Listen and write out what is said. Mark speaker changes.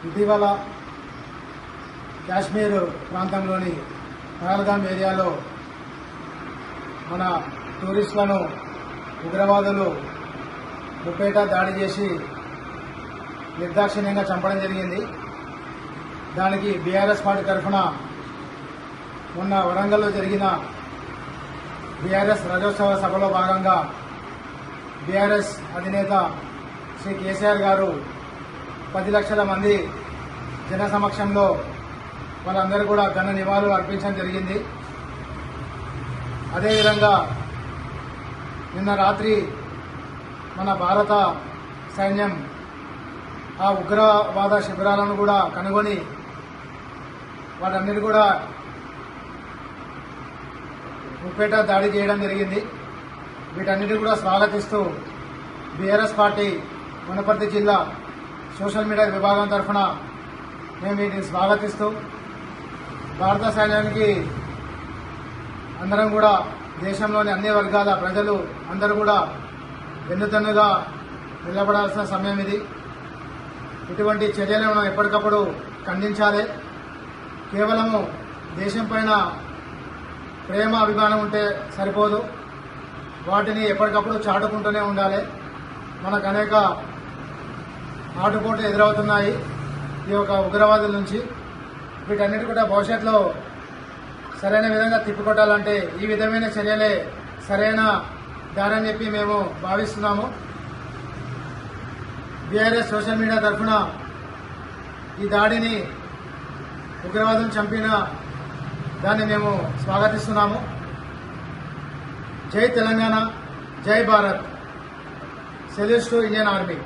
Speaker 1: ఇటీవల కాశ్మీర్ ప్రాంతంలోని పహల్గామ్ ఏరియాలో మన టూరిస్టులను ఉగ్రవాదులు ముప్పేట దాడి చేసి నిర్దాక్షిణ్యంగా చంపడం జరిగింది. దానికి బీఆర్ఎస్ పార్టీ తరఫున మొన్న వరంగల్లో జరిగిన బీఆర్ఎస్ రజోత్సవ సభలో భాగంగా బీఆర్ఎస్ అధినేత శ్రీ కేసీఆర్ గారు 10 లక్షల మంది జన సమక్షంలో వాళ్ళందరూ కూడా ఘన నివాళులు అర్పించడం జరిగింది. అదేవిధంగా నిన్న రాత్రి మన భారత సైన్యం ఆ ఉగ్రవాద శిబిరాలను కూడా కనుగొని వాటన్నిటి కూడా ముప్పేట దాడి చేయడం జరిగింది. వీటన్నిటి కూడా స్వాగతిస్తూ బీఆర్ఎస్ పార్టీ వనపర్తి జిల్లా సోషల్ మీడియా విభాగం తరఫున మేము వీటిని స్వాగతిస్తూ భారత సైన్యానికి అందరం కూడా దేశంలోని అన్ని వర్గాల ప్రజలు అందరూ కూడా వెన్నుదన్నుగా నిలబడాల్సిన సమయం ఇది. ఇటువంటి చర్యలను మనం ఎప్పటికప్పుడు ఖండించాలి. కేవలము దేశం పైన ప్రేమ అభిమానం ఉంటే సరిపోదు, వాటిని ఎప్పటికప్పుడు చాటుకుంటూనే ఉండాలి. మనకు అనేక ఆటుపోట్లు ఎదురవుతున్నాయి ఈ యొక్క ఉగ్రవాదుల నుంచి. వీటన్నిటి కూడా భవిష్యత్తులో సరైన విధంగా తిప్పికొట్టాలంటే ఈ విధమైన చర్యలే సరైన దారని చెప్పి మేము భావిస్తున్నాము. బీఆర్ఎస్ సోషల్ మీడియా తరఫున ఈ దాడిని ఉగ్రవాదం చంపిన దాన్ని మేము స్వాగతిస్తున్నాము. జై తెలంగాణ, జై Bharat. Salutes to Indian army.